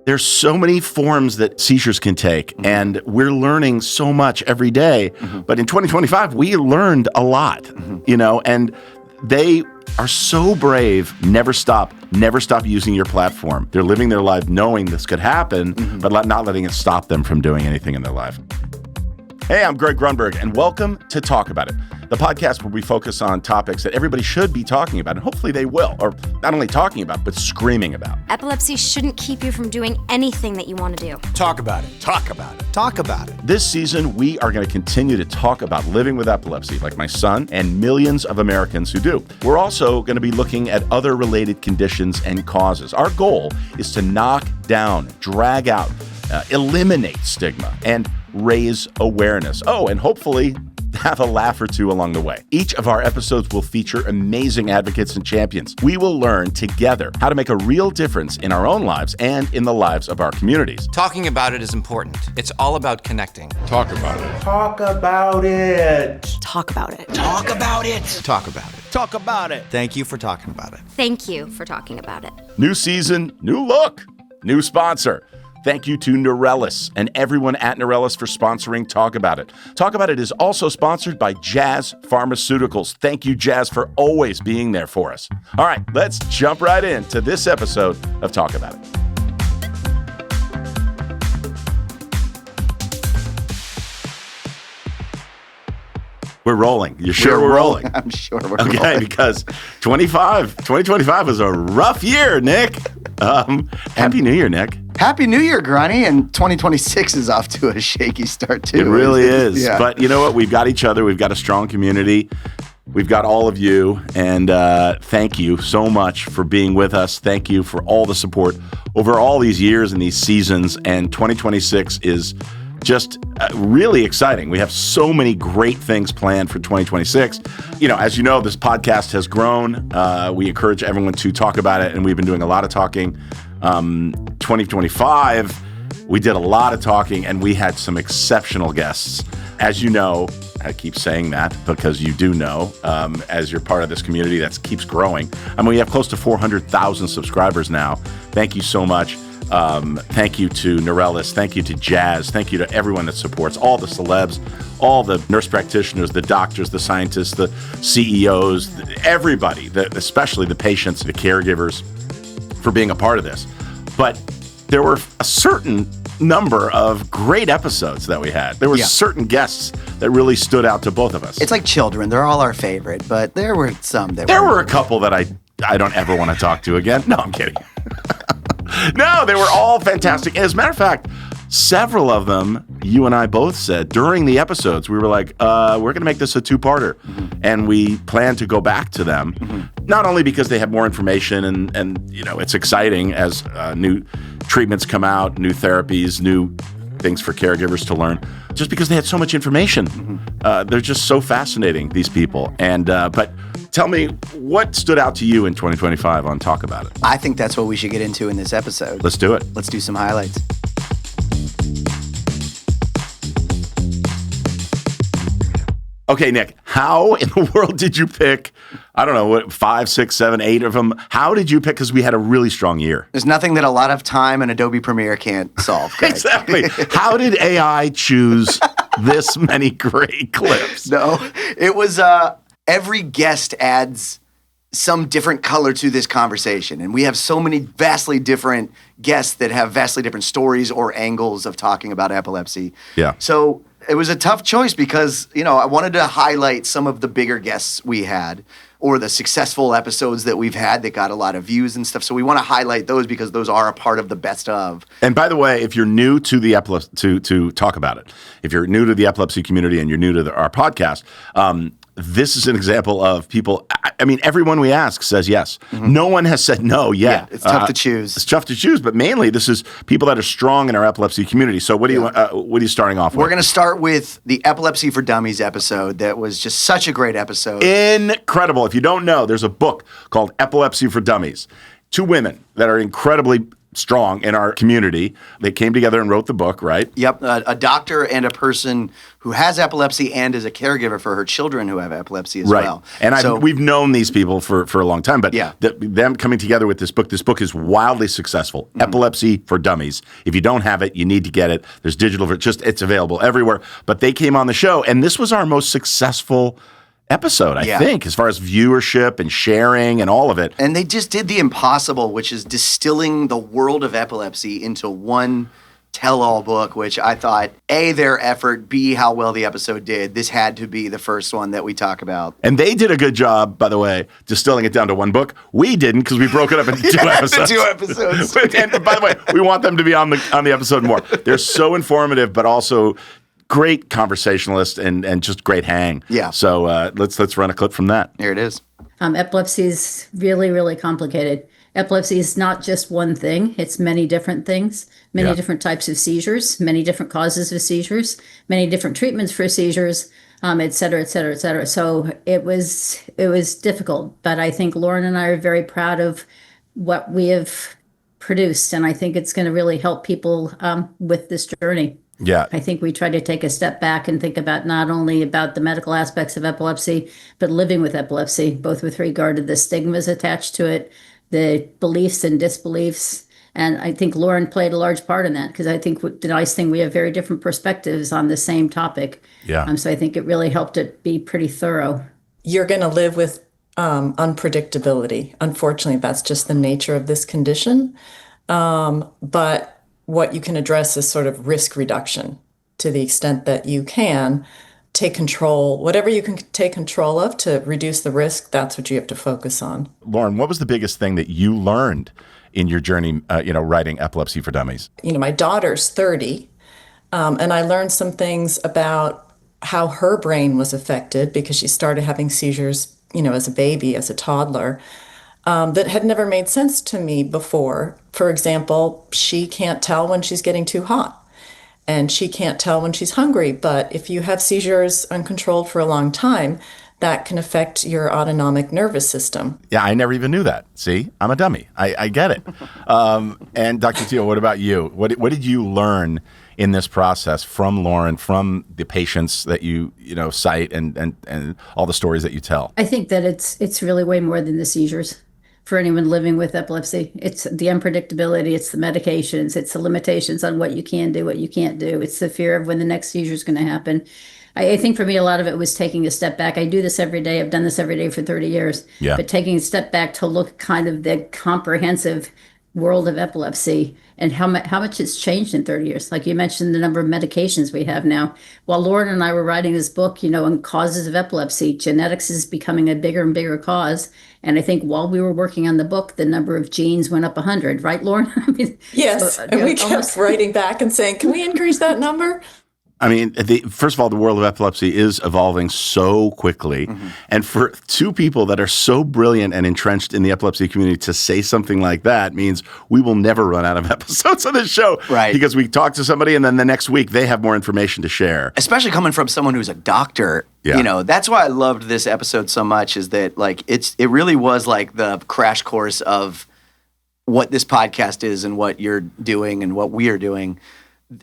There's so many forms that seizures can take, and we're learning so much every day. But in 2025, we learned a lot, and they are so brave. Never stop using your platform. They're living their life knowing this could happen, but not letting it stop them from doing anything in their life. Hey, I'm Greg Grunberg, and welcome to Talk About It, the podcast where we focus on topics that everybody should be talking about, and hopefully they will, or not only talking about, but screaming about. Epilepsy shouldn't keep you from doing anything that you want to do. Talk about it. Talk about it. Talk about it. This season, we are going to continue to talk about living with epilepsy, like my son and millions of Americans who do. We're also going to be looking at other related conditions and causes. Our goal is to knock down, drag out, eliminate stigma, and raise awareness. Oh, and hopefully have a laugh or two along the way. Each of our episodes will feature amazing advocates and champions. We will learn together how to make a real difference in our own lives and in the lives of our communities. Talking about it is important. It's all about connecting. Talk about it. Talk about it. Talk about it. Talk about it. Talk about it. Talk about it. Thank you for talking about it. Thank you for talking about it. New season, new look, new sponsor. Thank you to Neurelis and everyone at Neurelis for sponsoring Talk About It. Talk About It is also sponsored by Jazz Pharmaceuticals. Thank you, Jazz, for always being there for us. All right, let's jump right into this episode of Talk About It. We're rolling. You're sure we're rolling? I'm sure we're rolling. Okay, because 2025 was a rough year, Nick. Happy New Year, Nick. Happy New Year, Grunny, and 2026 is off to a shaky start, too. It really is. Yeah. But you know what? We've got each other. We've got a strong community. We've got all of you. And thank you so much for being with us. Thank you for all the support over all these years and these seasons. And 2026 is just really exciting. We have so many great things planned for 2026. As you know, this podcast has grown. We encourage everyone to talk about it, and we've been doing a lot of talking. 2025, we did a lot of talking, and we had some exceptional guests. As you know, I keep saying that because you do know, as you're part of this community that keeps growing. We have close to 400,000 subscribers now. Thank you so much. Thank you to Neurelis. Thank you to Jazz. Thank you to everyone that supports, all the celebs, all the nurse practitioners, the doctors, the scientists, the CEOs, everybody, especially the patients, the caregivers, for being a part of this. But there were a certain number of great episodes that we had. There were certain guests that really stood out to both of us. It's like children. They're all our favorite, but there were some that There were a couple that I don't ever want to talk to again. No, I'm kidding. No, they were all fantastic. As a matter of fact, several of them, you and I both said during the episodes, we were like, we're going to make this a two-parter. And we plan to go back to them, not only because they have more information and it's exciting as new treatments come out, new therapies, new things for caregivers to learn, just because they had so much information. They're just so fascinating, these people. And but tell me, what stood out to you in 2025 on Talk About It? I think that's what we should get into in this episode. Let's do it. Let's do some highlights. Okay, Nick, how in the world did you pick, 5, 6, 7, 8 of them? How did you pick? Because we had a really strong year. There's nothing that a lot of time and Adobe Premiere can't solve, Greg. Exactly. How did AI choose this many great clips? No, it was every guest adds some different color to this conversation. And we have so many vastly different guests that have vastly different stories or angles of talking about epilepsy. Yeah. So it was a tough choice because, I wanted to highlight some of the bigger guests we had or the successful episodes that we've had that got a lot of views and stuff. So we want to highlight those because those are a part of the best of. And by the way, if you're new to the to Talk About It, if you're new to the epilepsy community and you're new to our podcast, this is an example of people. Everyone we ask says yes. No one has said no yet. Yeah, it's tough to choose. It's tough to choose, but mainly this is people that are strong in our epilepsy community. So what are you starting off with? We're going to start with the Epilepsy for Dummies episode. That was just such a great episode. Incredible. If you don't know, there's a book called Epilepsy for Dummies. 2 women that are incredibly strong in our community. They came together and wrote the book, right? Yep, a doctor and a person who has epilepsy and is a caregiver for her children who have epilepsy as well. And we've known these people for a long time, but Yeah. them coming together with this book is wildly successful. Epilepsy for Dummies. If you don't have it, you need to get it. There's digital, it's available everywhere. But they came on the show, and this was our most successful episode, I think, as far as viewership and sharing and all of it. And they just did the impossible, which is distilling the world of epilepsy into one tell-all book, which I thought, A, their effort, B, how well the episode did. This had to be the first one that we talk about. And they did a good job, by the way, distilling it down to one book. We didn't, because we broke it up into two episodes. The 2 episodes. And by the way, we want them to be on the episode more. They're so informative, but also great conversationalist and just great hang. Yeah. So let's run a clip from that. Here it is. Epilepsy is really, really complicated. Epilepsy is not just one thing. It's many different things, many different types of seizures, many different causes of seizures, many different treatments for seizures, et cetera, et cetera, et cetera. So it was difficult, but I think Lauren and I are very proud of what we have produced, and I think it's going to really help people with this journey. Yeah. I think we try to take a step back and think about not only about the medical aspects of epilepsy, but living with epilepsy, both with regard to the stigmas attached to it, the beliefs and disbeliefs. And I think Lauren played a large part in that, because I think the nice thing, we have very different perspectives on the same topic. Yeah. So I think it really helped it be pretty thorough. You're going to live with unpredictability. Unfortunately, that's just the nature of this condition. But what you can address is sort of risk reduction to the extent that you can take control, whatever you can take control of to reduce the risk, that's what you have to focus on. Lauren, what was the biggest thing that you learned in your journey, writing Epilepsy for Dummies? My daughter's 30, and I learned some things about how her brain was affected because she started having seizures, as a baby, as a toddler, that had never made sense to me before. For example, she can't tell when she's getting too hot, and she can't tell when she's hungry. But if you have seizures uncontrolled for a long time, that can affect your autonomic nervous system. Yeah, I never even knew that. See, I'm a dummy. I get it. And Dr. Thiele, what about you? What did you learn in this process from Lauren, from the patients that you cite and all the stories that you tell? I think that it's really way more than the seizures. For anyone living with epilepsy, it's the unpredictability, it's the medications, it's the limitations on what you can do, what you can't do. It's the fear of when the next seizure is going to happen. I think for me, a lot of it was taking a step back. I do this every day. I've done this every day for 30 years. Yeah. But taking a step back to look kind of the comprehensive world of epilepsy and how much it's changed in 30 years. Like you mentioned, the number of medications we have now. While Lauren and I were writing this book, on causes of epilepsy, genetics is becoming a bigger and bigger cause. And I think while we were working on the book, the number of genes went up 100, right, Lauren? Yes, and we kept writing back and saying, can we increase that number? I mean, first of all, the world of epilepsy is evolving so quickly. Mm-hmm. And for two people that are so brilliant and entrenched in the epilepsy community to say something like that means we will never run out of episodes of this show. Right. Because we talk to somebody and then the next week they have more information to share. Especially coming from someone who's a doctor. Yeah. That's why I loved this episode so much, is that it really was like the crash course of what this podcast is and what you're doing and what we are doing.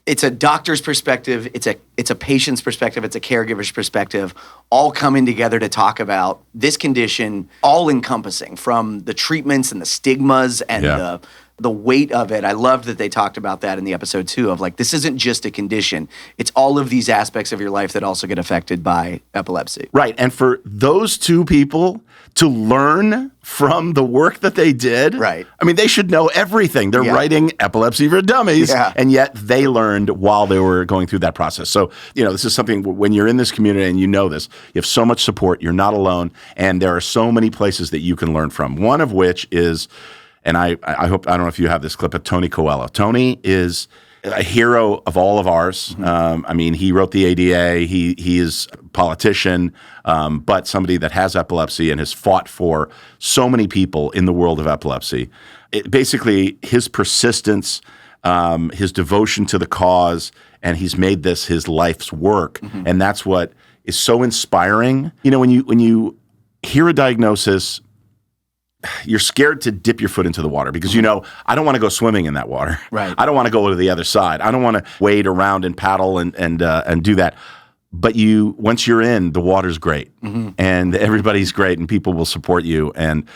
It's a doctor's perspective, it's a patient's perspective, it's a caregiver's perspective, all coming together to talk about this condition, all encompassing, from the treatments and the stigmas and the weight of it. I loved that they talked about that in the episode too, of this isn't just a condition, it's all of these aspects of your life that also get affected by epilepsy. Right, and for those two people to learn from the work that they did, right? I mean, they should know everything. They're writing Epilepsy for Dummies, and yet they learned while they were going through that process. So, this is something, when you're in this community and you know this, you have so much support, you're not alone, and there are so many places that you can learn from. One of which is, and I hope, I don't know if you have this clip of Tony Coelho. Tony is a hero of all of ours. I mean, he wrote the ADA. He is a politician, but somebody that has epilepsy and has fought for so many people in the world of epilepsy. Basically, his persistence, his devotion to the cause, and he's made this his life's work. Mm-hmm. And that's what is so inspiring. When you hear a diagnosis, you're scared to dip your foot into the water because you know, I don't want to go swimming in that water. Right. I don't want to go to the other side. I don't want to wade around and paddle and do that. But once you're in, the water's great, and everybody's great, and people will support you. And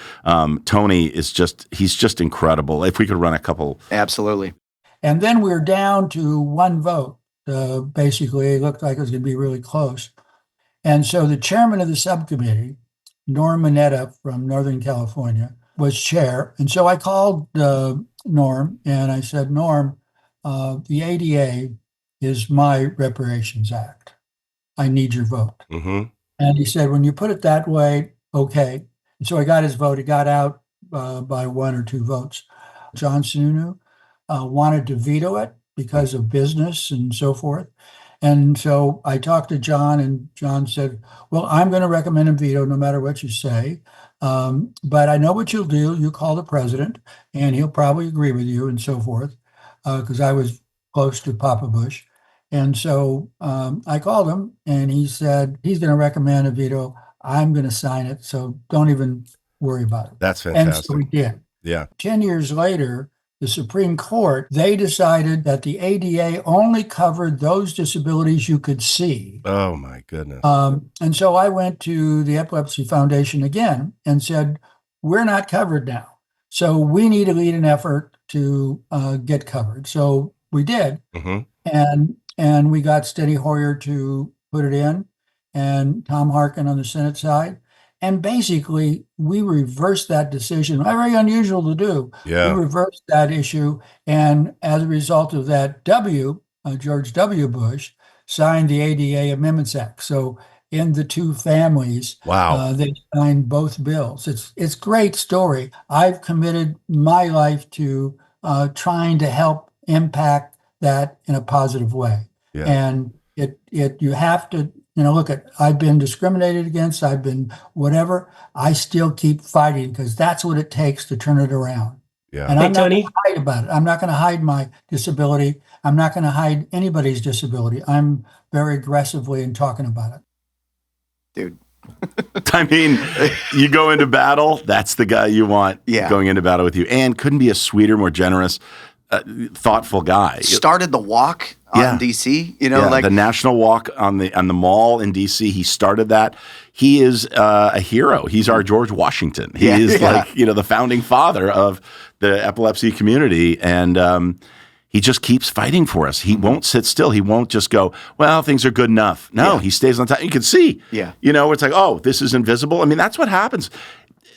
Tony he's just incredible. If we could run a couple. Absolutely. And then we're down to one vote. Basically, it looked like it was going to be really close. And so the chairman of the subcommittee, Norm Mineta from Northern California, was chair. And so I called Norm and I said, Norm, the ADA is my reparations act. I need your vote. Mm-hmm. And he said, when you put it that way, okay. And so I got his vote. It got out by 1 or 2 votes. John Sununu wanted to veto it because of business and so forth. And so I talked to John, and John said, well, I'm going to recommend a veto no matter what you say. But I know what you'll do. You call the president, and he'll probably agree with you and so forth, because I was close to Papa Bush. And so I called him, and he said he's going to recommend a veto. I'm going to sign it, so don't even worry about it. That's fantastic. And so we did. Yeah. 10 years later, the Supreme Court, they decided that the ADA only covered those disabilities you could see. Oh, my goodness. And so I went to the Epilepsy Foundation again and said, we're not covered now. So we need to lead an effort to get covered. So we did. Mm-hmm. And we got Steny Hoyer to put it in, and Tom Harkin on the Senate side. And basically, we reversed that decision. Very unusual to do. Yeah. We reversed that issue. And as a result of that, George W. Bush signed the ADA Amendments Act. So in the 2 families, wow, they signed both bills. It's a great story. I've committed my life to trying to help impact that in a positive way. Yeah. And you have to, look at, I've been discriminated against, I've been whatever, I still keep fighting because that's what it takes to turn it around. Yeah. And Hey, I'm not Tony. going to hide about it. I'm not going to hide my disability. I'm not going to hide anybody's disability. I'm very aggressively in talking about it. Dude. I mean, you go into battle, that's the guy you want going into battle with you. And couldn't be a sweeter, more generous, thoughtful guy. Started the walk on DC, the national walk on the mall in DC. He started that. He is a hero. He's our George Washington. He is like, the founding father of the epilepsy community. And he just keeps fighting for us. He won't sit still. He won't just go, well, things are good enough. No, he stays on top. You can see, it's like, oh, this is invisible. I mean, that's what happens.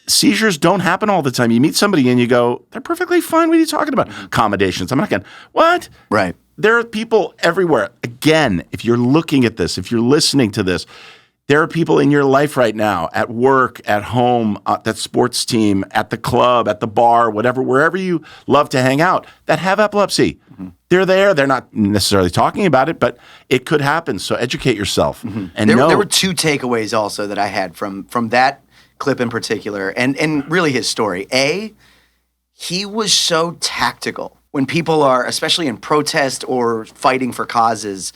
Seizures don't happen all the time. You meet somebody and you go, they're perfectly fine. What are you talking about? Accommodations. I'm not going, what? Right. There are people everywhere. Again, if you're looking at this, if you're listening to this, there are people in your life right now, at work, at home, at that sports team, at the club, at the bar, whatever, wherever you love to hang out, that have epilepsy. Mm-hmm. They're there. They're not necessarily talking about it, but it could happen. So educate yourself. Mm-hmm. And there were 2 takeaways also that I had from that clip in particular, and really his story. He was so tactical. When people are, especially in protest or fighting for causes,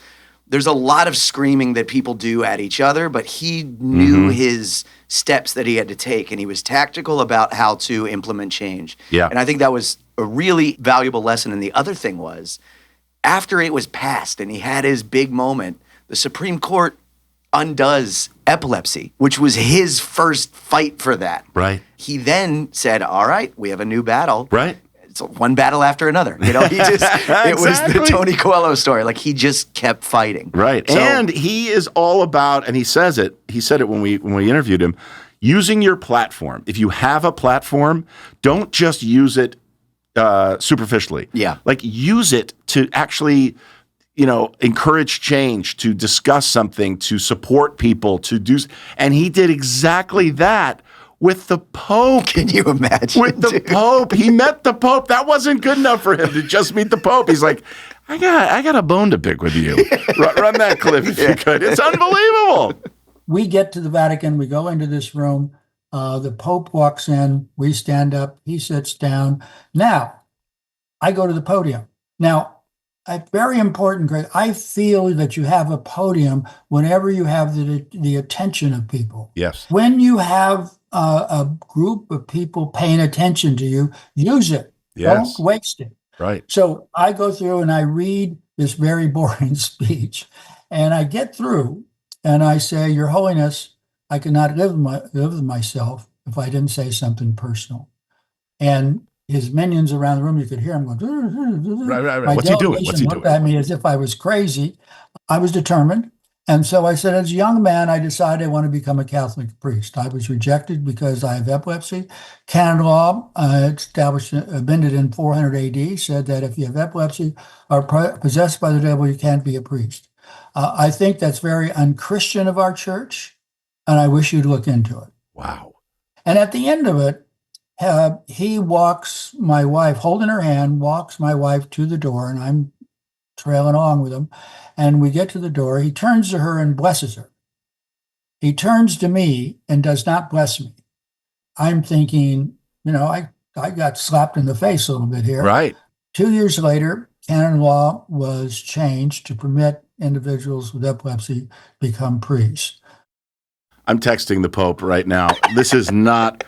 there's a lot of screaming that people do at each other, but he knew his steps that he had to take, and he was tactical about how to implement change. Yeah. And I think that was a really valuable lesson. And the other thing was, after it was passed and he had his big moment, the Supreme Court undoes epilepsy, which was his first fight for that. Right. He then said, all right, we have a new battle. Right. It's one battle after another. He just, it was the Tony Coelho story. Like, he just kept fighting. Right. So, and he is all about, and he said it when we interviewed him, using your platform. If you have a platform, don't just use it superficially. Yeah. Like, use it to actually, encourage change, to discuss something, to support people, to do. And he did exactly that with the Pope. Can you imagine? With the Pope. He met the Pope. That wasn't good enough for him to just meet the Pope. He's like, I got a bone to pick with you. Run that clip if you could. It's unbelievable. We get to the Vatican. We go into this room. The Pope walks in. We stand up. He sits down. Now, I go to the podium. Now, very important, Greg. I feel that you have a podium whenever you have the attention of people. Yes. When you have a group of people paying attention to you, use it. Yes. Don't waste it. Right. So I go through and I read this very boring speech, and I get through and I say, Your Holiness, I could not live with myself if I didn't say something personal. And his minions around the room, you could hear him going, Right. What's he doing? Looked at me as if I was crazy. I was determined. And so I said, as a young man, I decided I want to become a Catholic priest. I was rejected because I have epilepsy. Canon law, amended in 400 AD, said that if you have epilepsy or possessed by the devil, you can't be a priest. I think that's very unchristian of our church, and I wish you'd look into it. Wow. And at the end of it, he walks my wife, holding her hand, walks my wife to the door, and I'm trailing along with him. And we get to the door. He turns to her and blesses her. He turns to me and does not bless me. I'm thinking, I got slapped in the face a little bit here. Right. 2 years later, canon law was changed to permit individuals with epilepsy become priests. I'm texting the Pope right now. This is not...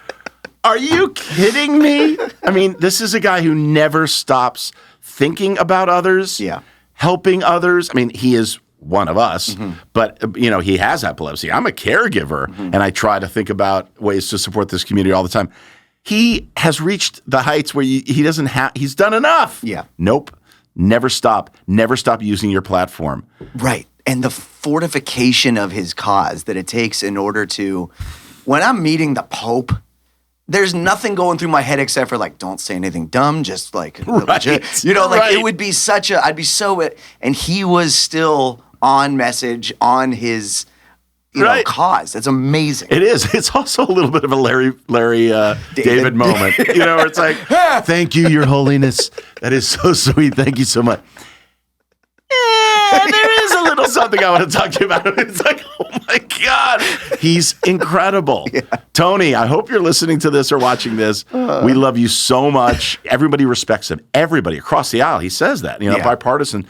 Are you kidding me? I mean, this is a guy who never stops thinking about others, helping others. I mean, he is one of us, but, he has epilepsy. I'm a caregiver, and I try to think about ways to support this community all the time. He has reached the heights where he's done enough. Yeah. Nope. Never stop. Never stop using your platform. Right. And the fortification of his cause that it takes in order to, when I'm meeting the Pope, there's nothing going through my head except for don't say anything dumb, just right. It would be I'd be so, and he was still on message, on his, cause. It's amazing. It is. It's also a little bit of a Larry David moment, where it's like, thank you, Your Holiness. That is so sweet. Thank you so much. There is a little something I want to talk to you about. It's like, oh my God, he's incredible. Yeah. Tony, I hope you're listening to this or watching this. We love you so much. Everybody respects him. Everybody across the aisle. He says that, bipartisan.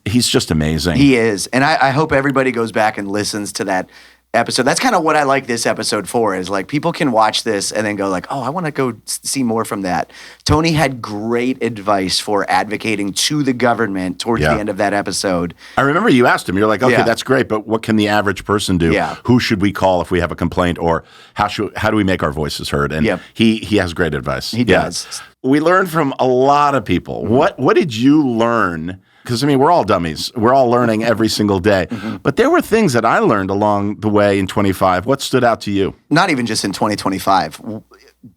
He's just amazing. He is. And I hope everybody goes back and listens to that episode. That's kind of what I like this episode for, is people can watch this and then go I want to go see more from that. Tony had great advice for advocating to the government towards the end of that episode. I remember you asked him, you're like, okay, that's great, but what can the average person do? Yeah. Who should we call if we have a complaint, or how do we make our voices heard? And he has great advice. He does. We learned from a lot of people. What did you learn? Because, we're all dummies. We're all learning every single day. But there were things that I learned along the way in 25. What stood out to you? Not even just in 2025.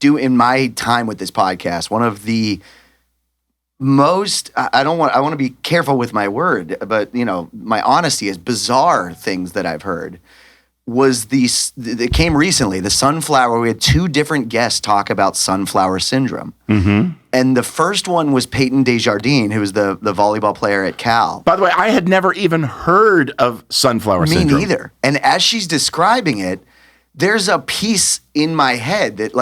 In my time with this podcast, one of the most, I want to be careful with my word, but, my honesty is bizarre things that I've heard was that came recently, the sunflower. We had two different guests talk about sunflower syndrome. And the first one was Payton Dejardan, who was the volleyball player at Cal. By the way, I had never even heard of sunflower syndrome. Me neither. And as she's describing it, there's a piece in my head that,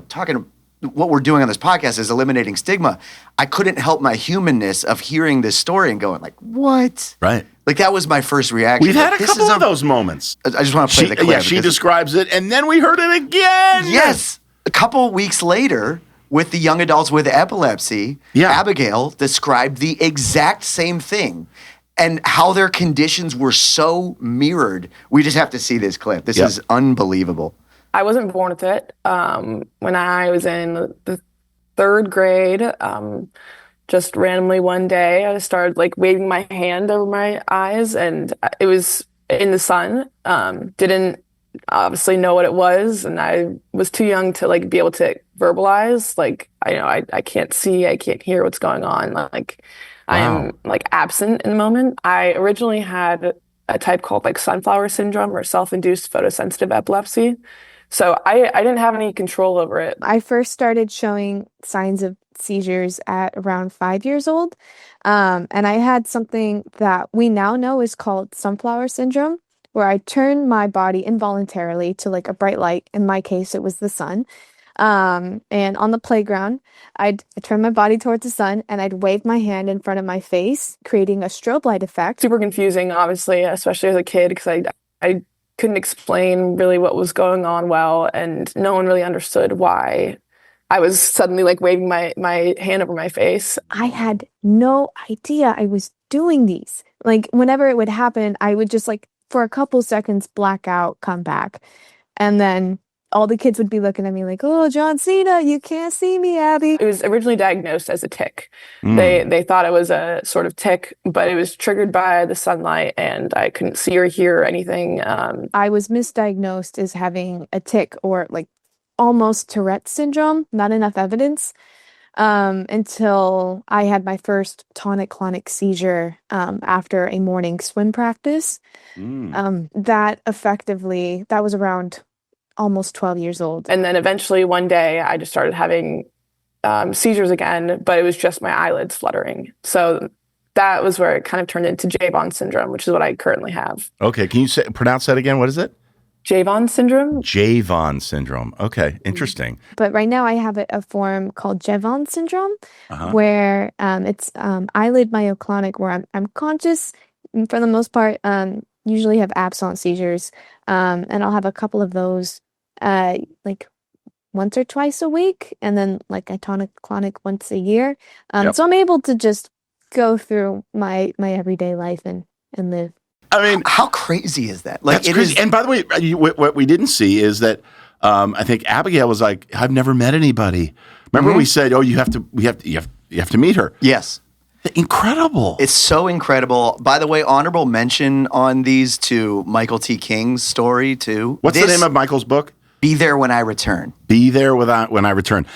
talking what we're doing on this podcast is eliminating stigma. I couldn't help my humanness of hearing this story and going what? Right. That was my first reaction. We've had a couple of those moments. I just want to play the clip. Yeah, she describes it, and then we heard it again. Yes. A couple weeks later, with the young adults with epilepsy, Abigayle described the exact same thing and how their conditions were so mirrored. We just have to see this clip. This is unbelievable. I wasn't born with it. When I was in the third grade, just randomly one day, I started waving my hand over my eyes, and it was in the sun. Didn't obviously know what it was, and I was too young to be able to verbalize. I can't see, I can't hear what's going on. I am absent in the moment. I originally had a type called sunflower syndrome, or self-induced photosensitive epilepsy. So I didn't have any control over it. I first started showing signs of seizures at around 5 years old. And I had something that we now know is called sunflower syndrome, where I turn my body involuntarily to a bright light. In my case, it was the sun. And on the playground, I'd turn my body towards the sun and I'd wave my hand in front of my face, creating a strobe light effect. Super confusing, obviously, especially as a kid, because I couldn't explain really what was going on well, and no one really understood why I was suddenly like waving my hand over my face. I had no idea I was doing these. Like whenever it would happen, I would just like for a couple seconds black out, come back. And then all the kids would be looking at me like, oh, John Cena, you can't see me, Abby. It was originally diagnosed as a tic. They thought it was a sort of tic, but it was triggered by the sunlight and I couldn't see or hear anything. I was misdiagnosed as having a tic or like almost Tourette's syndrome, not enough evidence, until I had my first tonic-clonic seizure after a morning swim practice. That was around almost 12 years old. And then eventually one day I just started having seizures again, but it was just my eyelids fluttering. So that was where it kind of turned into Javon syndrome, which is what I currently have. Okay, can you pronounce that again? What is it? Javon syndrome. Javon syndrome. Okay, interesting. But right now I have a form called Javon syndrome, where it's eyelid myoclonic, where I'm conscious for the most part. Usually have absent seizures, and I'll have a couple of those like once or twice a week, and then like a tonic-clonic once a year. So I'm able to just go through my everyday life and live. I mean, how crazy is that? Like, that's crazy. And by the way, what we didn't see is that I think Abigayle was like, "I've never met anybody." Remember, we said, "Oh, you have to meet her." Yes, incredible. It's so incredible. By the way, honorable mention on these to Michael T. King's story too. What's the name of Michael's book? Be There When I Return. Be There When I Return.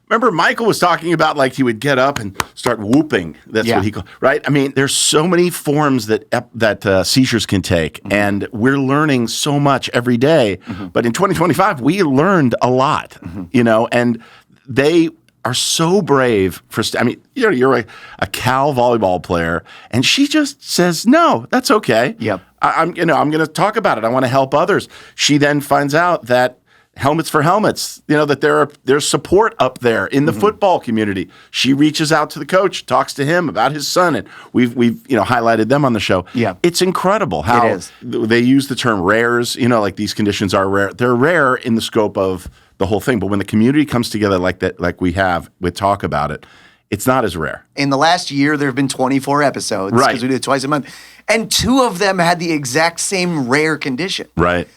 Remember, Michael was talking about like he would get up and start whooping. That's what he called, right? I mean, there's so many forms that seizures can take, and we're learning so much every day. But in 2025, we learned a lot, and they are so brave for. I mean, you're a Cal volleyball player, and she just says, "No, that's okay. Yep, I'm going to talk about it. I want to help others." She then finds out that. Helmets for Helmets, that there's support up there in the football community. She reaches out to the coach, talks to him about his son, and we've highlighted them on the show. Yeah, it's incredible how they use the term rares. Like these conditions are rare. They're rare in the scope of the whole thing, but when the community comes together like that, like we have with Talk About It, it's not as rare. In the last year, there have been 24 episodes because we do it twice a month, and 2 of them had the exact same rare condition. Right.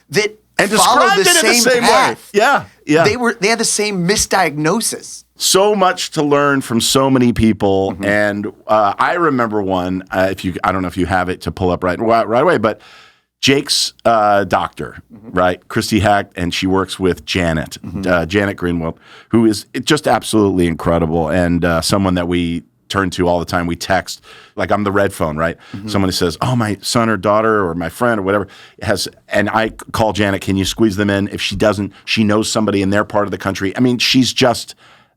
And described it in the same path. Way. Yeah. They had the same misdiagnosis. So much to learn from so many people, and I remember one. I don't know if you have it to pull up right away, but Jake's doctor, right, Christy Hack, and she works with Janet, Janet Greenwood, who is just absolutely incredible, and someone that we turn to all the time. We text, like I'm the red phone, right? Someone who says, "Oh, my son or daughter or my friend or whatever has," and I call Janet, "Can you squeeze them in?" If she doesn't, she knows somebody in their part of the country. I mean, she's just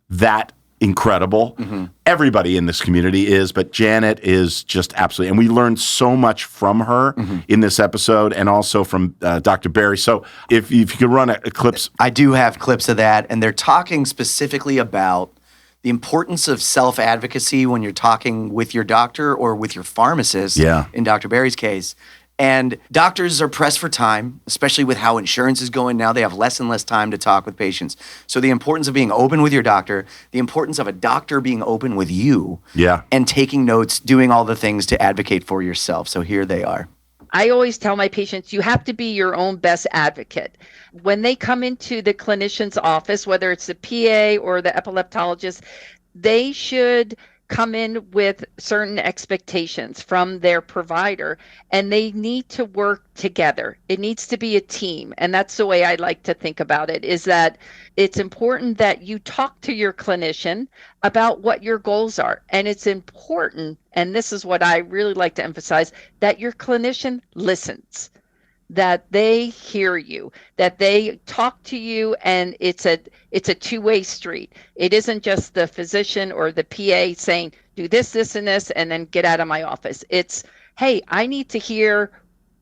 that incredible. Everybody in this community is, but Janet is just absolutely, and we learned so much from her in this episode, and also from Dr. Barry. So if you could run a clips. I do have clips of that, and they're talking specifically about the importance of self-advocacy when you're talking with your doctor or with your pharmacist, in Dr. Barry's case. And doctors are pressed for time, especially with how insurance is going now. They have less and less time to talk with patients. So the importance of being open with your doctor, the importance of a doctor being open with you, and taking notes, doing all the things to advocate for yourself. So here they are. I always tell my patients, you have to be your own best advocate. When they come into the clinician's office, whether it's the PA or the epileptologist, they should come in with certain expectations from their provider, and they need to work together. It needs to be a team. And that's the way I like to think about it, is that it's important that you talk to your clinician about what your goals are. And it's important, and this is what I really like to emphasize, that your clinician listens, that they hear you, that they talk to you, and it's a two-way street. It isn't just the physician or the PA saying, do this, this, and this, and then get out of my office. It's, hey, I need to hear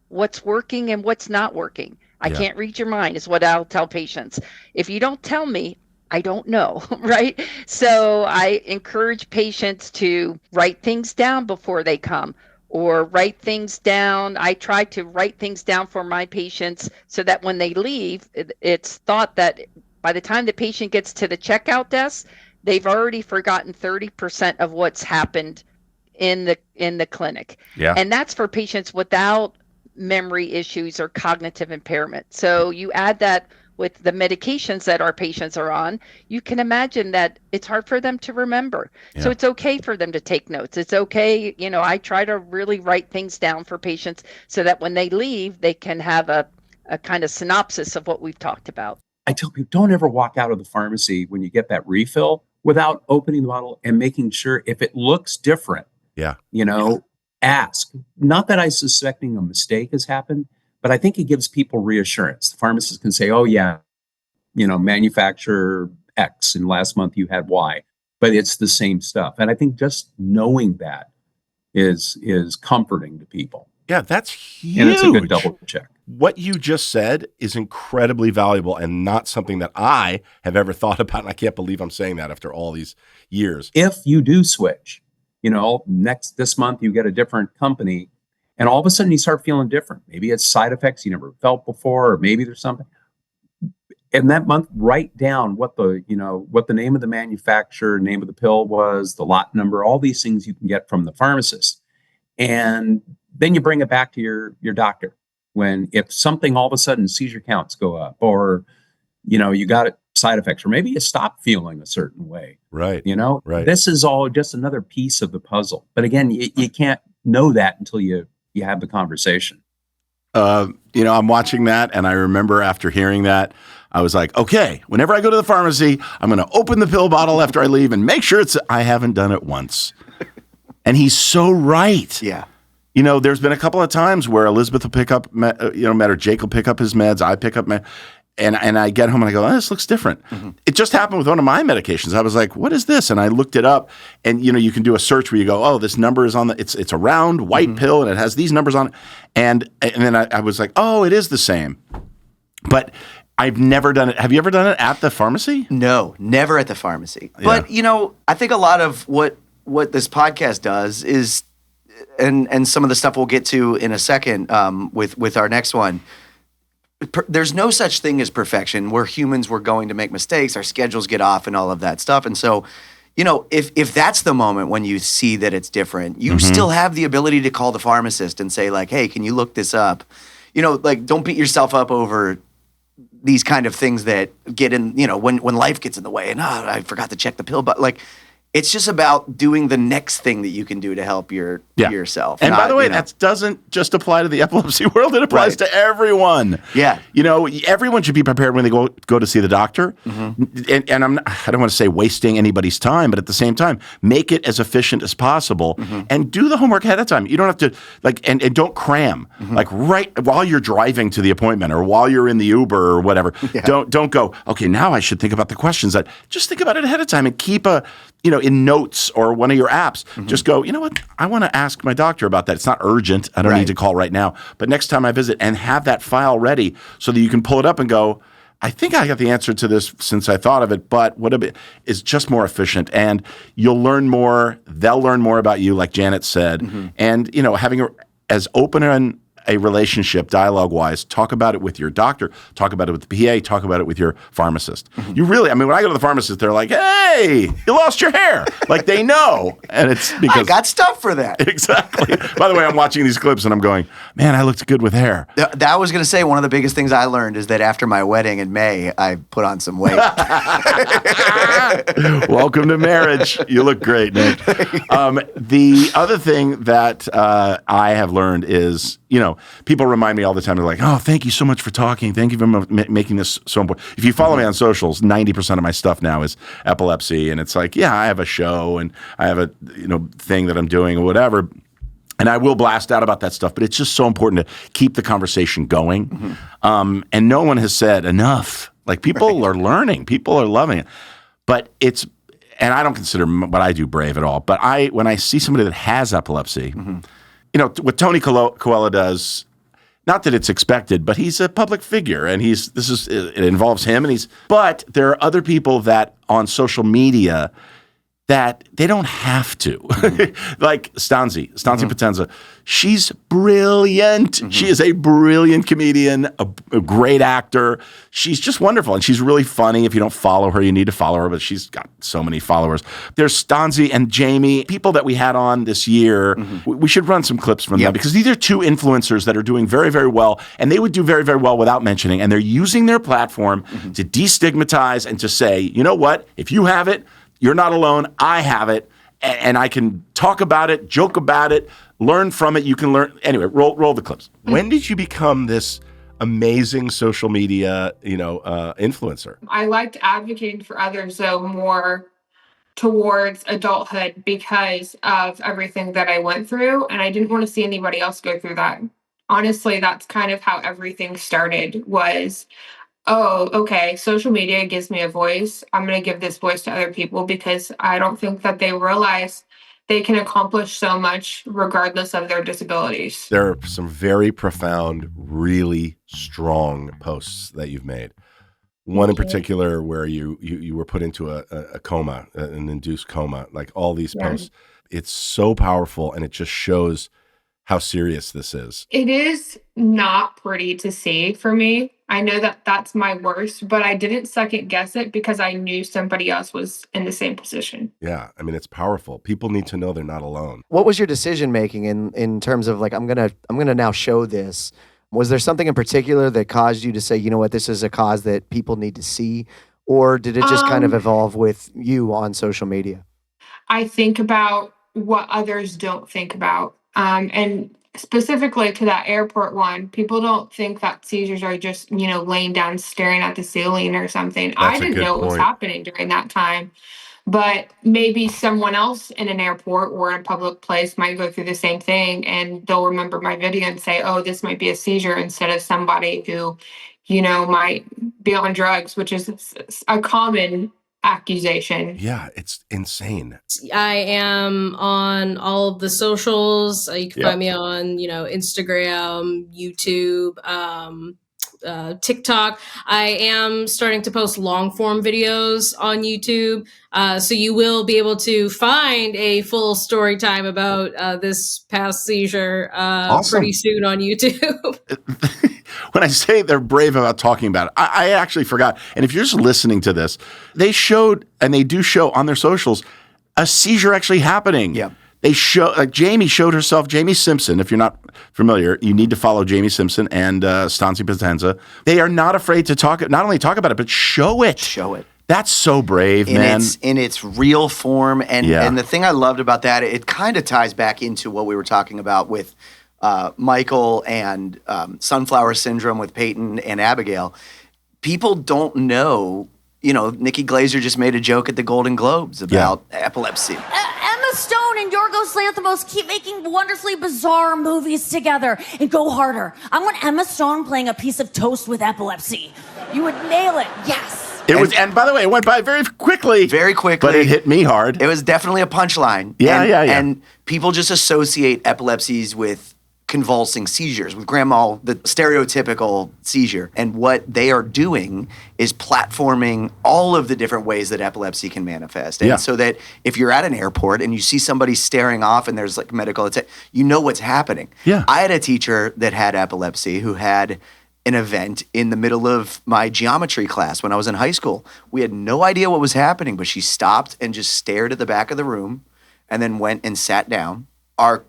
what's working and what's not working. I can't read your mind is what I'll tell patients. If you don't tell me, I don't know, right? So I encourage patients to write things down before they come, or write things down. I try to write things down for my patients so that when they leave, it's thought that by the time the patient gets to the checkout desk, they've already forgotten 30% of what's happened in the clinic. Yeah. And that's for patients without memory issues or cognitive impairment. So you add that with the medications that our patients are on, you can imagine that it's hard for them to remember. So it's okay for them to take notes. It's okay. I try to really write things down for patients so that when they leave, they can have a kind of synopsis of what we've talked about. I tell people, don't ever walk out of the pharmacy when you get that refill without opening the bottle and making sure if it looks different, ask. Not that I'm suspecting a mistake has happened, but I think it gives people reassurance. The pharmacist can say, oh yeah, manufacturer X and last month you had Y, but it's the same stuff. And I think just knowing that is comforting to people. Yeah, that's huge. And it's a good double check. What you just said is incredibly valuable and not something that I have ever thought about. And I can't believe I'm saying that after all these years. If you do switch, this month you get a different company and all of a sudden you start feeling different. Maybe it's side effects you never felt before, or maybe there's something. And that month, write down what the name of the manufacturer, name of the pill was, the lot number, all these things you can get from the pharmacist. And then you bring it back to your doctor. If something all of a sudden seizure counts go up, or, you got side effects, or maybe you stop feeling a certain way. Right. Right. This is all just another piece of the puzzle. But again, you can't know that until you have the conversation. I'm watching that, and I remember after hearing that, I was like, okay, whenever I go to the pharmacy, I'm going to open the pill bottle after I leave and make sure I haven't done it once. And he's so right. Yeah. There's been a couple of times where Elizabeth will pick up, or Jake will pick up his meds, I pick up meds, and I get home and I go, this looks different. Mm-hmm. It just happened with one of my medications. I was like, what is this? And I looked it up, and you can do a search where you go, oh, this number is on it's a round white pill and it has these numbers on it. And then I was like, oh, it is the same. But I've never done it. Have you ever done it at the pharmacy? No, never at the pharmacy. Yeah. But, I think a lot of what this podcast does is, and some of the stuff we'll get to in a second with our next one, there's no such thing as perfection. We're humans. We're going to make mistakes. Our schedules get off and all of that stuff. And so, if that's the moment when you see that it's different, you still have the ability to call the pharmacist and say like, hey, can you look this up? Don't beat yourself up over these kind of things that get in, when life gets in the way and I forgot to check the pill, but it's just about doing the next thing that you can do to help yourself. And by the way, that doesn't just apply to the epilepsy world. It applies to everyone. Yeah. Everyone should be prepared when they go to see the doctor. Mm-hmm. And I don't want to say wasting anybody's time, but at the same time, make it as efficient as possible and do the homework ahead of time. You don't have to and don't cram. Right while you're driving to the appointment or while you're in the Uber or whatever. Yeah. Don't go, okay, now I should think about the questions. Just think about it ahead of time and keep in notes or one of your apps, just go, you know what? I want to ask my doctor about that. It's not urgent. I don't need to call right now. But next time I visit, and have that file ready so that you can pull it up and go, I think I got the answer to this since I thought of it, but what is just more efficient. And you'll learn more. They'll learn more about you, like Janet said. And, having as open a relationship dialogue-wise, talk about it with your doctor, talk about it with the PA, talk about it with your pharmacist. You really, when I go to the pharmacist, they're like, hey, you lost your hair. They know. And it's because I got stuff for that. Exactly. By the way, I'm watching these clips and I'm going, man, I looked good with hair. That was going to say one of the biggest things I learned is that after my wedding in May, I put on some weight. Welcome to marriage. You look great, Nick. The other thing that I have learned is, people remind me all the time. They're like, oh, thank you so much for talking. Thank you for making this so important. If you follow me on socials, 90% of my stuff now is epilepsy. And it's like, yeah, I have a show and I have a thing that I'm doing or whatever. And I will blast out about that stuff. But it's just so important to keep the conversation going. And no one has said enough. People are learning. People are loving it. But and I don't consider what I do brave at all. But when I see somebody that has epilepsy, what Tony Coelho does, not that it's expected, but he's a public figure, and it involves him, but there are other people that on social media that they don't have to. Like Stanzi Potenza, she's brilliant. She is a brilliant comedian, a great actor. She's just wonderful, and she's really funny. If you don't follow her, you need to follow her, but she's got so many followers. There's Stanzi and Jamie, people that we had on this year. We should run some clips from them, because these are two influencers that are doing very, very well, and they would do very, very well without mentioning, and they're using their platform to destigmatize and to say, you know what, if you have it, you're not alone. I have it, and I can talk about it, joke about it, learn from it. You can learn. Anyway, roll the clips. When did you become this amazing social media, influencer? I liked advocating for others, though, more towards adulthood because of everything that I went through, and I didn't want to see anybody else go through that. Honestly, that's kind of how everything started was, oh, okay, social media gives me a voice. I'm going to give this voice to other people because I don't think that they realize they can accomplish so much regardless of their disabilities. There are some very profound, really strong posts that you've made. One in particular where you were put into a coma, an induced coma, like all these posts. It's so powerful, and it just shows how serious this is. It is not pretty to see for me. I know that that's my worst, but I didn't second guess it because I knew somebody else was in the same position. Yeah, I mean, it's powerful. People need to know they're not alone. What was your decision making in terms of like, I'm gonna now show this? Was there something in particular that caused you to say, you know what, this is a cause that people need to see? Or did it just kind of evolve with you on social media? I think about what others don't think about. And specifically to that airport one, people don't think that seizures are just, laying down staring at the ceiling or something. I didn't know what was happening during that time. But maybe someone else in an airport or in a public place might go through the same thing, and they'll remember my video and say, oh, this might be a seizure, instead of somebody who, might be on drugs, which is a common accusation. Yeah, it's insane. I am on all of the socials. You can find me on, Instagram, YouTube, TikTok. I am starting to post long form videos on YouTube. So you will be able to find a full story time about this past seizure pretty soon on YouTube. When I say they're brave about talking about it, I actually forgot. And if you're just listening to this, they showed, and they do show on their socials, a seizure actually happening. Yeah. They show, like Jamie showed herself, Jamie Simpson. If you're not familiar, you need to follow Jamie Simpson and Stanzi Potenza. They are not afraid to not only talk about it, but show it. Show it. That's so brave, man. In its real form. And the thing I loved about that, it kind of ties back into what we were talking about with Michael and Sunflower Syndrome with Payton and Abigayle. People don't know, Nikki Glaser just made a joke at the Golden Globes about epilepsy. Emma Stone and Yorgos Lanthimos keep making wonderfully bizarre movies together. And go harder. I want Emma Stone playing a piece of toast with epilepsy. You would nail it. Yes. And by the way, it went by very quickly. Very quickly. But it hit me hard. It was definitely a punchline. Yeah. And people just associate epilepsies with convulsing seizures, with grand mal, the stereotypical seizure. And what they are doing is platforming all of the different ways that epilepsy can manifest. And so that if you're at an airport and you see somebody staring off and there's like medical attention, you know what's happening. Yeah. I had a teacher that had epilepsy who had an event in the middle of my geometry class when I was in high school. We had no idea what was happening, but she stopped and just stared at the back of the room and then went and sat down.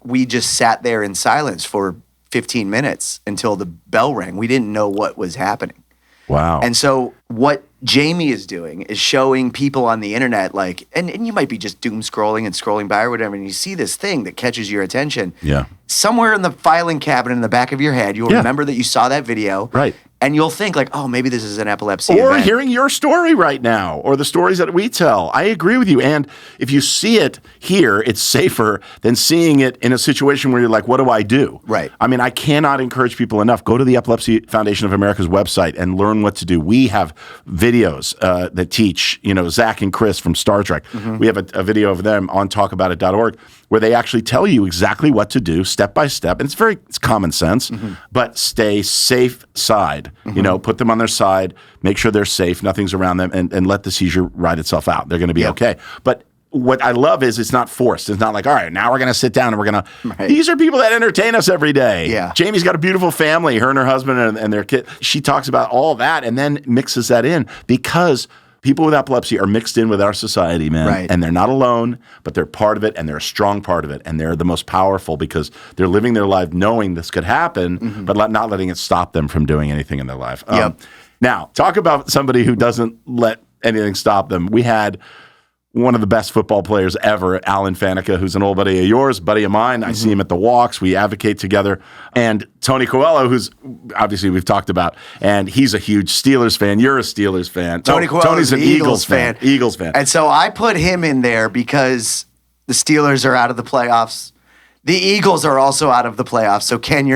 We just sat there in silence for 15 minutes until the bell rang. We didn't know what was happening. Wow. And so what Jamie is doing is showing people on the internet, like, and you might be just doom scrolling and scrolling by or whatever, and you see this thing that catches your attention. Yeah. Somewhere in the filing cabinet in the back of your head, you'll remember that you saw that video. Right. And you'll think like, oh, maybe this is an epilepsy Or event. hearing your story right now, or the stories that we tell. I agree with you. And if you see it here, it's safer than seeing it in a situation where you're like, what do I do? Right. I mean, I cannot encourage people enough. Go to the Epilepsy Foundation of America's website and learn what to do. We have videos that teach, Zach and Chris from Star Trek. Mm-hmm. We have a video of them on talkaboutit.org where they actually tell you exactly what to do step by step. And it's common sense, but stay safe side. Put them on their side, make sure they're safe, nothing's around them, and let the seizure ride itself out. They're going to be okay. But what I love is it's not forced. It's not like, all right, now we're going to sit down and we're going to, these are people that entertain us every day. Yeah. Jamie's got a beautiful family, her and her husband and their kid. She talks about all that and then mixes that in because people with epilepsy are mixed in with our society, man. Right. And they're not alone, but they're part of it and they're a strong part of it. And they're the most powerful because they're living their life knowing this could happen, but not letting it stop them from doing anything in their life. Now, talk about somebody who doesn't let anything stop them. We had one of the best football players ever, Alan Faneca, who's an old buddy of yours, buddy of mine. I see him at the walks. We advocate together. And Tony Coelho, who's obviously we've talked about, and he's a huge Steelers fan. You're a Steelers fan. Tony's an Eagles fan. Eagles fan. And so I put him in there because the Steelers are out of the playoffs. The Eagles are also out of the playoffs. So Ken's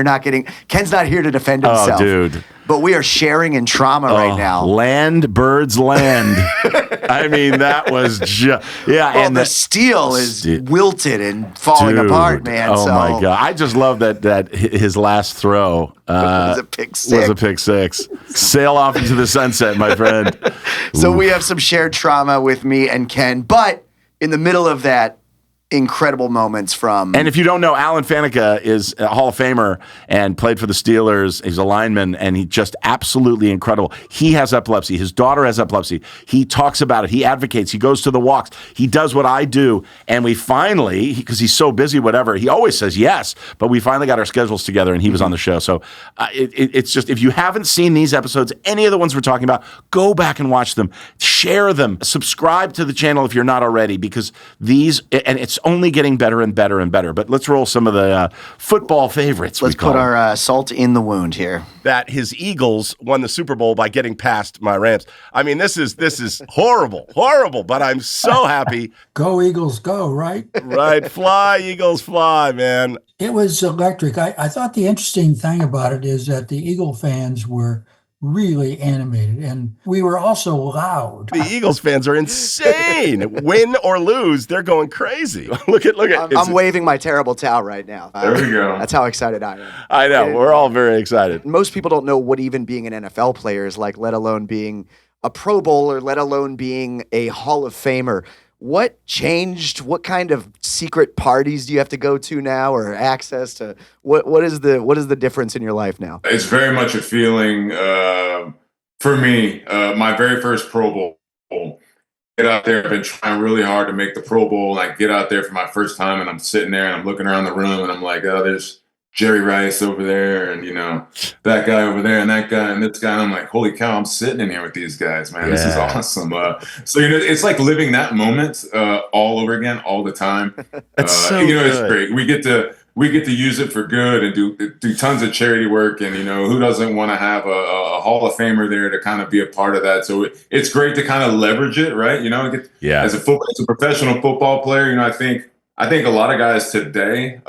not here to defend himself. Oh, dude. But we are sharing in trauma right now. Land, birds, land. I mean, that was just, and the steel is wilted and falling apart, man. Oh, my God. I just love that his last throw was a pick six. Sail off into the sunset, my friend. So we have some shared trauma with me and Ken, but in the middle of that, incredible moments from... And if you don't know, Alan Faneca is a Hall of Famer and played for the Steelers. He's a lineman, and he's just absolutely incredible. He has epilepsy. His daughter has epilepsy. He talks about it. He advocates. He goes to the walks. He does what I do. And we finally, because he's so busy, whatever, he always says yes, but we finally got our schedules together, and he was on the show. So it's just, if you haven't seen these episodes, any of the ones we're talking about, go back and watch them. Share them. Subscribe to the channel if you're not already, because these, and it's only getting better and better and better. But let's roll some of the football favorites. Let's put our salt in the wound here. That his Eagles won the Super Bowl by getting past my Rams. I mean, this is horrible, but I'm so happy. Go Eagles, go, right? Right, fly, Eagles, fly, man. It was electric. I thought the interesting thing about it is that the Eagle fans were really animated, and we were also loud. The Eagles fans are insane. Win or lose, they're going crazy. Look at. I'm waving my terrible towel right now. There we go. That's how excited I am. I know. We're all very excited. Most people don't know what even being an NFL player is like, let alone being a Pro Bowler, let alone being a Hall of Famer. What changed? What kind of secret parties do you have to go to now, or access to? What is the difference in your life now? It's very much a feeling for me. My very first Pro Bowl. Get out there. I've been trying really hard to make the Pro Bowl. And I get out there for my first time, and I'm sitting there and I'm looking around the room, and I'm like, oh, there's Jerry Rice over there, and that guy over there, and that guy, and this guy. And I'm like, holy cow, I'm sitting in here with these guys, man. Yeah. This is awesome. So it's like living that moment all over again, all the time. That's so good. It's great. We get to use it for good and do tons of charity work, and who doesn't want to have a Hall of Famer there to kind of be a part of that? So it's great to kind of leverage it, right? As a professional football player, I think a lot of guys today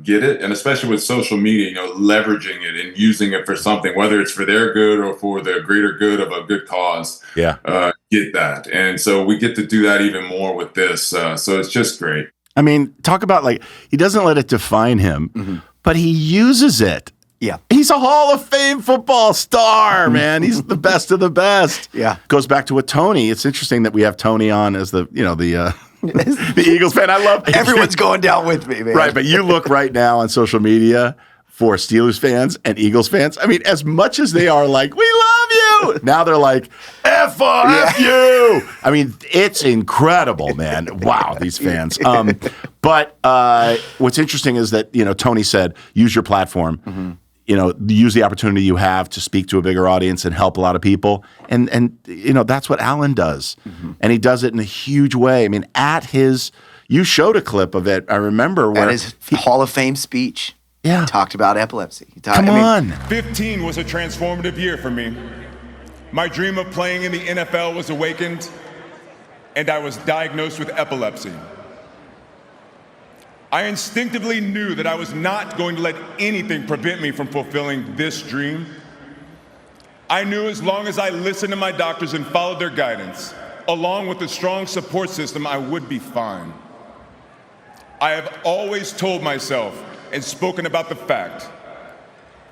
get it, and especially with social media, leveraging it and using it for something, whether it's for their good or for the greater good of a good cause. Yeah, get that, and so we get to do that even more with this. So it's just great. I mean, talk about he doesn't let it define him, but he uses it. Yeah. He's a Hall of Fame football star, man. He's the best of the best. Yeah. Goes back to what Tony. It's interesting that we have Tony on as the Eagles fan. I love everyone's going down with me, man. Right, but you look right now on social media for Steelers fans and Eagles fans. I mean, as much as they are like, we love you, now they're like, F you. I mean, it's incredible, man. Wow, these fans. But what's interesting is that, Tony said, use your platform. Use the opportunity you have to speak to a bigger audience and help a lot of people. And that's what Alan does. And he does it in a huge way. I mean, you showed a clip of it, I remember. At his Hall of Fame speech. Yeah. He talked about epilepsy. Come on. 15 was a transformative year for me. My dream of playing in the NFL was awakened, and I was diagnosed with epilepsy. I instinctively knew that I was not going to let anything prevent me from fulfilling this dream. I knew as long as I listened to my doctors and followed their guidance, along with a strong support system, I would be fine. I have always told myself and spoken about the fact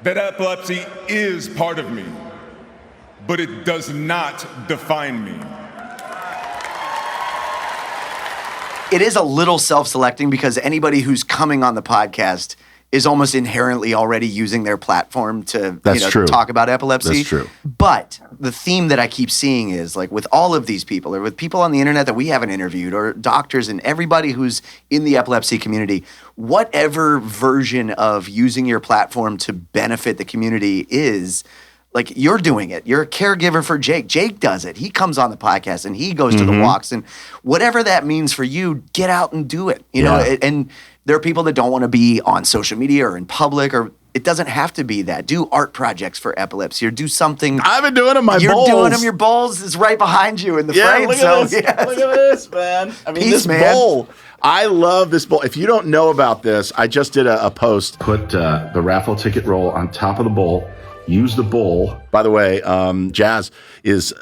that epilepsy is part of me, but it does not define me. it is a little self-selecting because anybody who's coming on the podcast is almost inherently already using their platform to talk about epilepsy. That's true. But the theme that I keep seeing is like with all of these people or with people on the internet that we haven't interviewed or doctors and everybody who's in the epilepsy community, whatever version of using your platform to benefit the community is, like you're doing it. You're a caregiver for Jake. Jake does it. He comes on the podcast and he goes to the walks, and whatever that means for you, get out and do it. You know, and there are people that don't want to be on social media or in public, or it doesn't have to be that. Do art projects for epilepsy or do something. I've been doing them. You're doing them. Your bowls is right behind you in the frame. Look at this. Look at this, man. I mean, this bowl. I love this bowl. If you don't know about this, I just did a post. Put the raffle ticket roll on top of the bowl. Use the bowl. By the way, Jazz is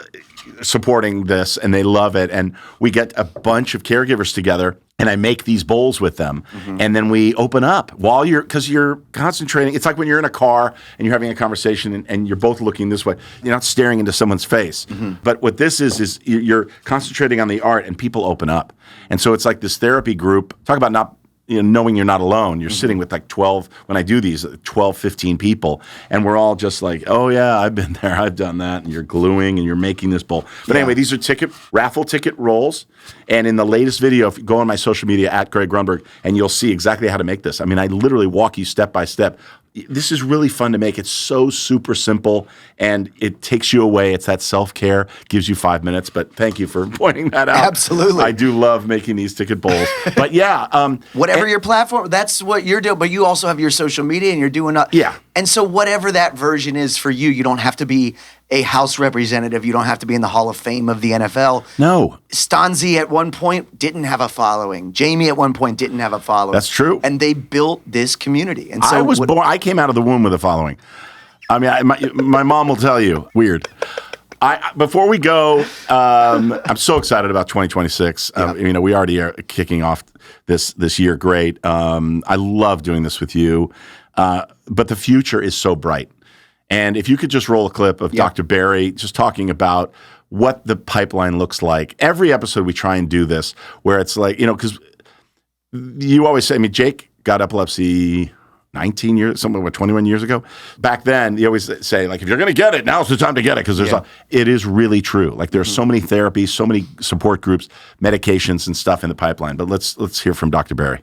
supporting this, and they love it. And we get a bunch of caregivers together, and I make these bowls with them. And then we open up while because you're concentrating. It's like when you're in a car and you're having a conversation and you're both looking this way. You're not staring into someone's face. But what this is you're concentrating on the art, and people open up. And so it's like this therapy group. Talk about not knowing you're not alone. You're sitting with like 12, when I do these, 12, 15 people, and we're all just like, oh yeah, I've been there, I've done that, and you're gluing and you're making this bowl. But anyway, these are raffle ticket rolls, and in the latest video, if you go on my social media, at Greg Grunberg, and you'll see exactly how to make this. I mean, I literally walk you step by step. This is really fun to make. It's so super simple, and it takes you away. It's that self-care, gives you 5 minutes, but thank you for pointing that out. Absolutely. I do love making these ticket bowls. But whatever your platform, that's what you're doing, but you also have your social media and you're doing and so whatever that version is for you, you don't have to be a House representative. You don't have to be in the Hall of Fame of the NFL. No. Stanzi at one point didn't have a following. Jamie at one point didn't have a following. That's true. And they built this community. And so I was born. I came out of the womb with a following. I mean, my mom will tell you. Weird. Before we go, I'm so excited about 2026. We already are kicking off this year great. I love doing this with you, but the future is so bright. And if you could just roll a clip of Dr. Barry just talking about what the pipeline looks like. Every episode we try and do this where it's like, because you always say, I mean, Jake got epilepsy 19 years, 21 years ago. Back then, you always say, like, if you're going to get it, now's the time to get it, because it is really true. Like, there's so many therapies, so many support groups, medications and stuff in the pipeline. But let's hear from Dr. Barry.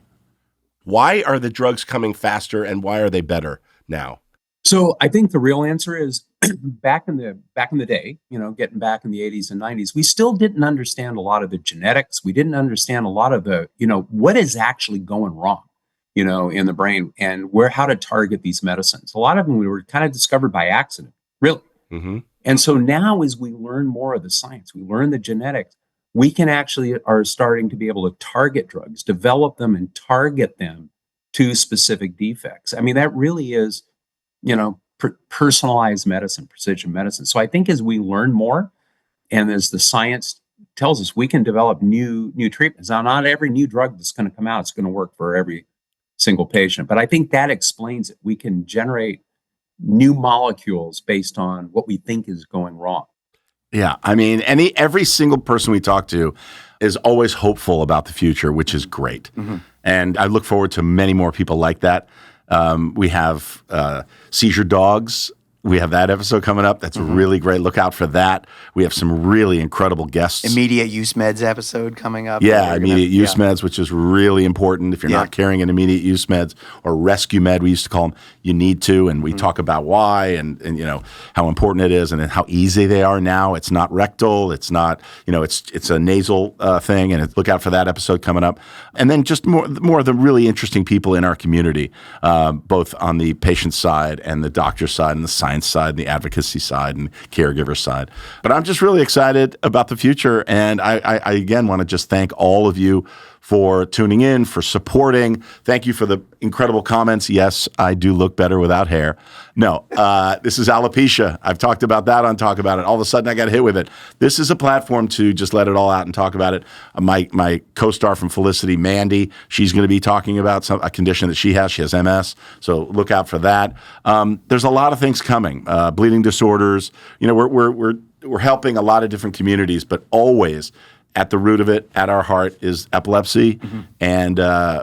Why are the drugs coming faster, and why are they better now? So I think the real answer is back in the day, getting back in the 80s and 90s, we still didn't understand a lot of the genetics. We didn't understand a lot of the, what is actually going wrong, in the brain, and how to target these medicines. A lot of them we were kind of discovered by accident, really. And so now as we learn more of the science, we learn the genetics, we can actually are starting to be able to target drugs, develop them and target them to specific defects. I mean, that really is, personalized medicine, precision medicine. So I think as we learn more, and as the science tells us, we can develop new treatments. Now, not every new drug that's going to come out is going to work for every single patient, but I think that explains it. We can generate new molecules based on what we think is going wrong. Yeah, I mean, every single person we talk to is always hopeful about the future, which is great. And I look forward to many more people like that. We have seizure dogs. We have that episode coming up. That's really great. Look out for that. We have some really incredible guests. Immediate use meds episode coming up. Yeah, immediate use meds, which is really important. If you're not carrying an immediate use meds or rescue med, we used to call them, you need to. And we talk about why and how important it is and how easy they are now. It's not rectal. It's not, it's a nasal thing. And look out for that episode coming up. And then just more of the really interesting people in our community, both on the patient side and the doctor side and the science side, the advocacy side, and caregiver side. But I'm just really excited about the future. And I again want to just thank all of you for tuning in, for supporting. Thank you for the incredible comments. Yes, I do look better without hair. No, this is alopecia. I've talked about that on Talk About It. All of a sudden, I got hit with it. This is a platform to just let it all out and talk about it. My co-star from Felicity, Mandy, she's going to be talking about a condition that she has. She has MS, so look out for that. There's a lot of things coming. Bleeding disorders. We're helping a lot of different communities, but always at the root of it, at our heart, is epilepsy. And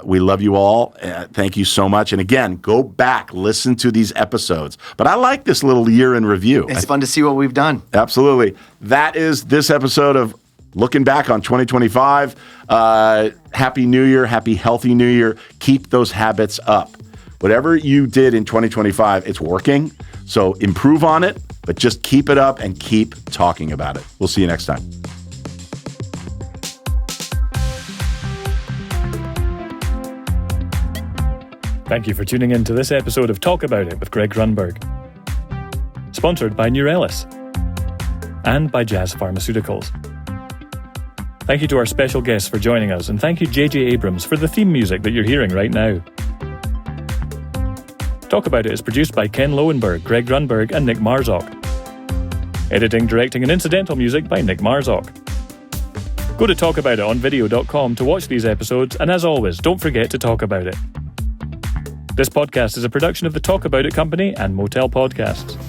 we love you all. Thank you so much. And again, go back, listen to these episodes. But I like this little year in review. It's fun to see what we've done. Absolutely. That is this episode of Looking Back on 2025. Happy New Year. Happy healthy New Year. Keep those habits up. Whatever you did in 2025, it's working. So improve on it, but just keep it up and keep talking about it. We'll see you next time. Thank you for tuning in to this episode of Talk About It with Greg Grunberg. Sponsored by Neurelis and by Jazz Pharmaceuticals. Thank you to our special guests for joining us, and thank you J.J. Abrams for the theme music that you're hearing right now. Talk About It is produced by Ken Lowenberg, Greg Grunberg, and Nick Marzock. Editing, directing, and incidental music by Nick Marzock. Go to talkaboutonvideo.com to watch these episodes, and as always, don't forget to talk about it. This podcast is a production of the Talk About It Company and Motel Podcasts.